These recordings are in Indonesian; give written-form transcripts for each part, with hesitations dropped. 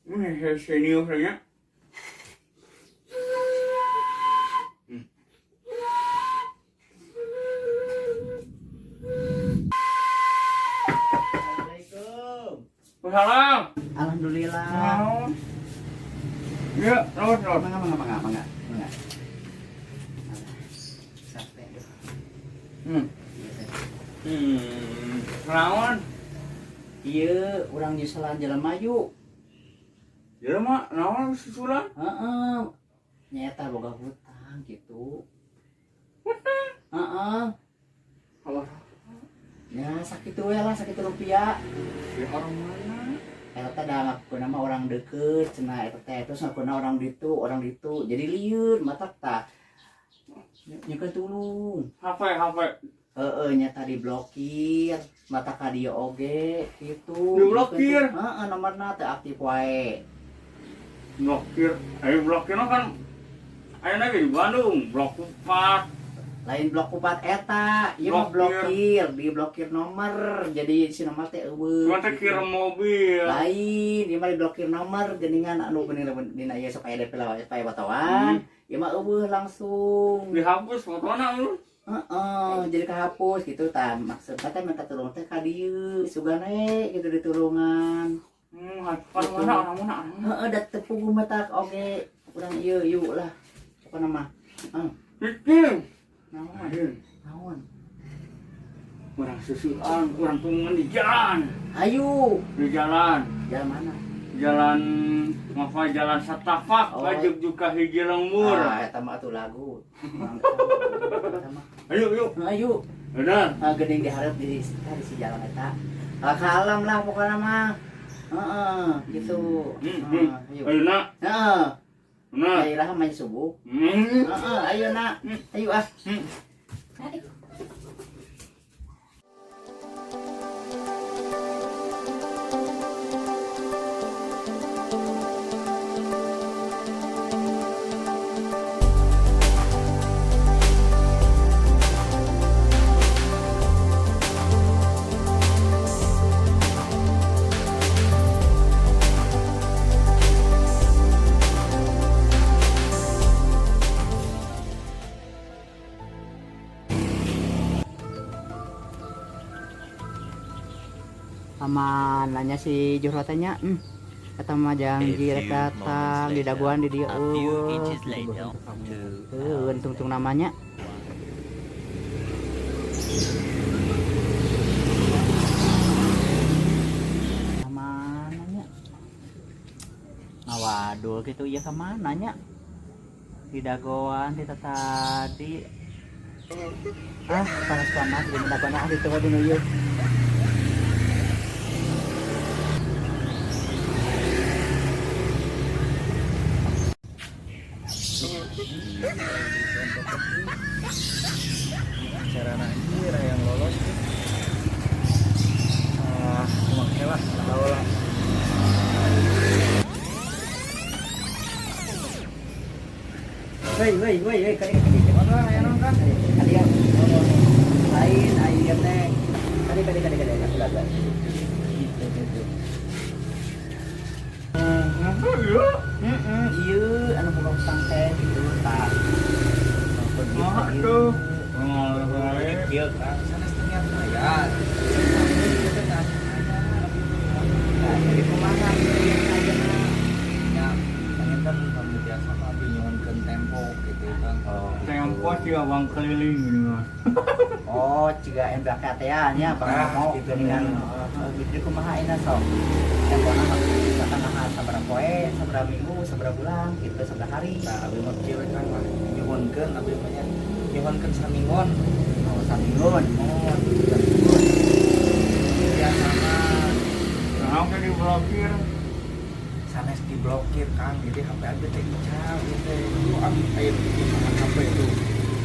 Serius nya. Assalamualaikum. Salam. Alhamdulillah. Ya, rawat. Mangga. Sampai. Lawan. Iya, urang di Jalan Maju. Ya mah, naon susulan? Heeh. Nyata boga hutang gitu. Heeh. Kalau Ya sakit we lah, sakit rupiah. ya orang mana? Eta da ngaku nama orang deket cenah eta teh terus ngaku orang ditu. Jadi lieur matak tah. Nyekeun tulung. HP. Nyata diblokir, mata ka dieu oge gitu. Diblokir? Heeh, nomorna teu aktif wae. Blokir. Blokirnya kan ayo lagi di Bandung, blok 4. Lain blok 4 eta, ieu mah blokir, diblokir nomor. Jadi si nomor teh eueuh. Cuma teh kirim mobil. Lain, ieu mah diblokir nomor geuningan anu bener dina ieu supaya DP lawan supaya wartawan. Ieu mah eueuh langsung. Dihapus fotona lu. Jadi kehapus gitu tah. Maksudna teh minta tulung teh ka dieu, sugane gitu ditulungan. Orang mana? Da tepung mata oge urang ieu lah. Apa nama? Bikin. Naon? Orang susuan, orang tungguan di jalan. Ayo. Di jalan. Jalan mana? Jalan Jalan Satapak, Bajuk juga hiji lembur. Eta mah atuh lagu. Ayo. Benar. Geuning dihareup di si jalan eta. Kalem lah pokoknya mah. Gitu. Ayo nak. Nah. Daerah mah subuh. Ayo nak. Ayo ah. Sama nanya si Jurwa tanya, kata mah janji rek datang di daguan di dieu tungtung namanya. Kamananya? Waduh gitu iya kamananya? Di daguan di tadi. Panas di daguan di tengah dinu ieu. Cara anjir yang lolos makanya lah tahu lah Woi, kali mana yang nonton? Kalian lain air teh. Kali. Iya, anu boga utang teh gitu tah. Tuh. dia kan sana setengah bayar Jadi kumaha aja ya pengen kan kamu biasa mah nyuhunkeun tempo gitu kan. Tempo sih abang keliling gitu mah. Oh, ciga MBK teh nya bakal mau geuningan gitu kumaha ayeuna sok. Tempona misalkan sabaraha poe, sabaraha minggu, sabaraha bulan, gitu sabaraha hari. Nah, abis mah kieu kan mah nyuhunkeun abis mah nya nyuhunkeun samingon. Oh, samingon. Oh, ya sama Kenapa diblokir? sanes diblokir Kang, jadi HP abis teh ical gitu. Lu abis aya di HP itu.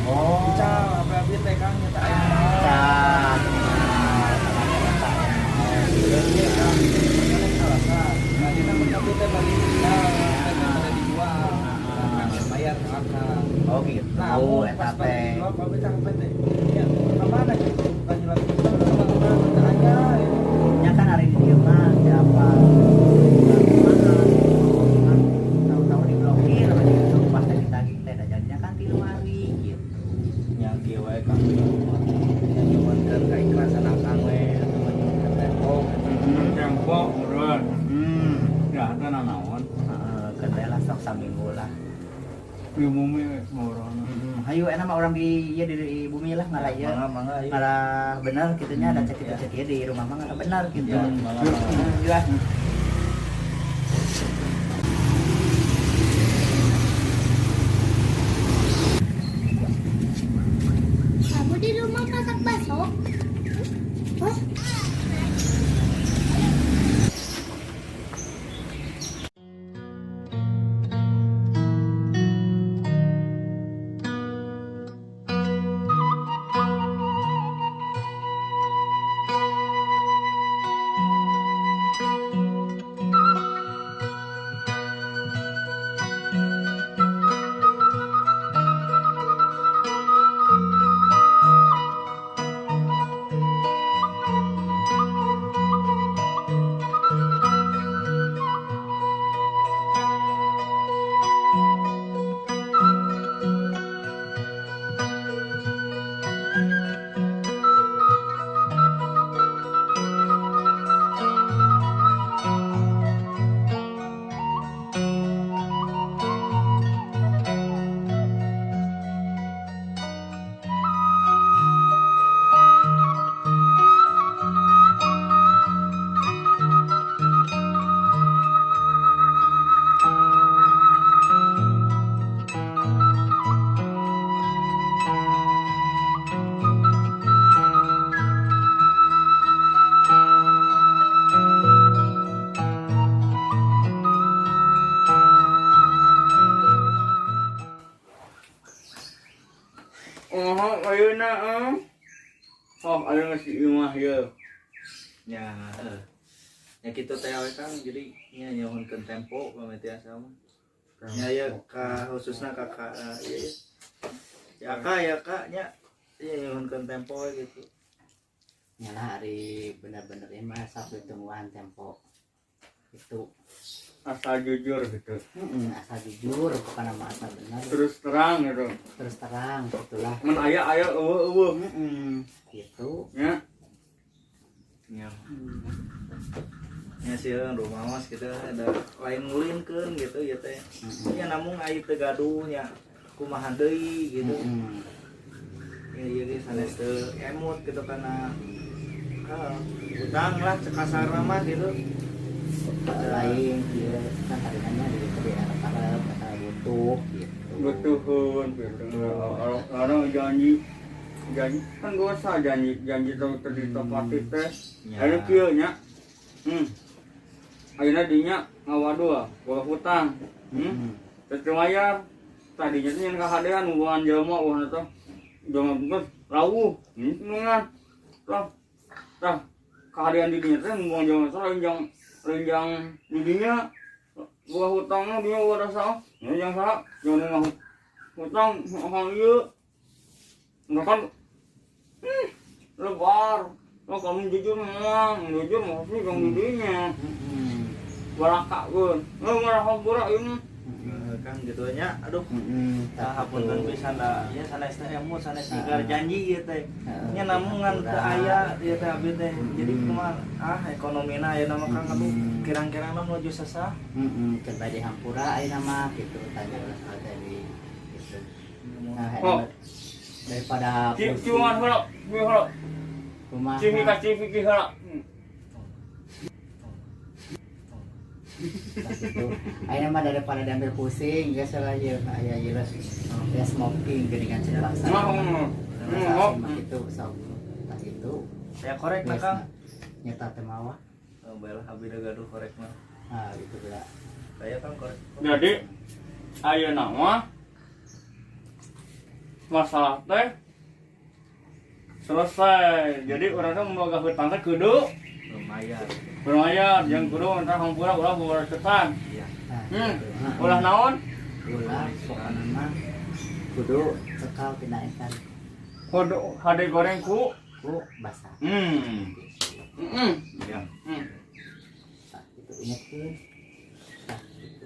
Oh, Ical HP abis teh Kang nyata aya. Cak. Iya Kang, ini salah sah. Nah, kita mencapai teh bagi ical, teh ada dijual. Nah, bayar ke Akang. Oh, gitu. Nah, Oh, pas eta bagi teh. dijual, kabeh teh HP teh. Ya, kemana gitu? Kan jelas kita sama aja. Nya kan hari ini mah siapa? saminggu lah. Di bumi orang. Hayu enak mah orang di di bumi lah ngalah ya. Mangga ieu. Ngalah benar kitunya ada cek kita di rumah mah ngalah benar gitu. Ya, mangga. Iya. Kamu di rumah masak bakso? Hah? Oh, ayeuna oh, ayeuna si imah ya. Ya, ya gitu teh we Kang, jadi nya nyohonkeun tempo pamit tiasa mah. Ya ya ka khususna kakak ya ya kak nya nyohonkeun tempo we gitu. Nyala hari bener-bener ini mah satu tungguan tempo itu Asal jujur gitu. asal jujur bukan nama asal benar Terus terang gitu. terus terang itulah Men aya eueuh gitu nya. Ya. Ya sih rumah mas kita ada lain ngulinkeun gitu ya teh. Ya namun aya teu gaduh nya kumaha deui gitu. Ya ieu ge sanes teu emot gitu kana utang lah cekasar mah gitu. lain dia kan hariannya di arep kata butuh gitu Betuhun gitu. Orang janji kan dosa janji tahu ditepati teh. Ya. Anu kieu nya. Ayeuna dinya ngawaduh boga hutang. Teu bayar. Tadinya teh nyen kahadean hubungan jelema wah eta. Jelema terus rawuh. Nungan. Tah kahadean di dinya teh hubungan jelema renjang di dinya boga hutangna dia ada saha. Renjang saha? Jangan hutang hal ieu. Kan lebar. Oh kamu jujur mah sih kamu didinya. Barakakeun. Marah hampura ieu. Kan gitu nya aduh hapunten pisan da ya sanes teh emot sanes sigar janji ieu teh nya namungan teu aya ieu teh abdi teh jadi kumaha ekonomina ayeuna mah Kang aduh kirang-kirangna menuju sasah coba di hampura ayeuna mah gitu tanya ulah tadi gitu nah Oh. daripada Ciuman heula, heula. rumah Cium ka cium ki heula. gitu. Ayeuna mah daripada diambil pusing geus lah ieu aya ieu ya smoking geuningan cek laksa. Itu sok tas itu. saya korek mah Kang Nyata teh mawah. oh bae lah abdi da gaduh korek mah Nah, gitu lah. saya Kang korek Jadi ayeuna mah masalah teh selesai. Jadi urang teh boga hutang teh kudu lumayan berbayar jeung kudu entar hampura ulah boga setan. iya Nah, gitu. Ulah naon? Ulah pokokna mah kudu cekal tina ikan Kudu hade goreng ku. basah. iya Nah, itu ingetkeun. Nah, gitu.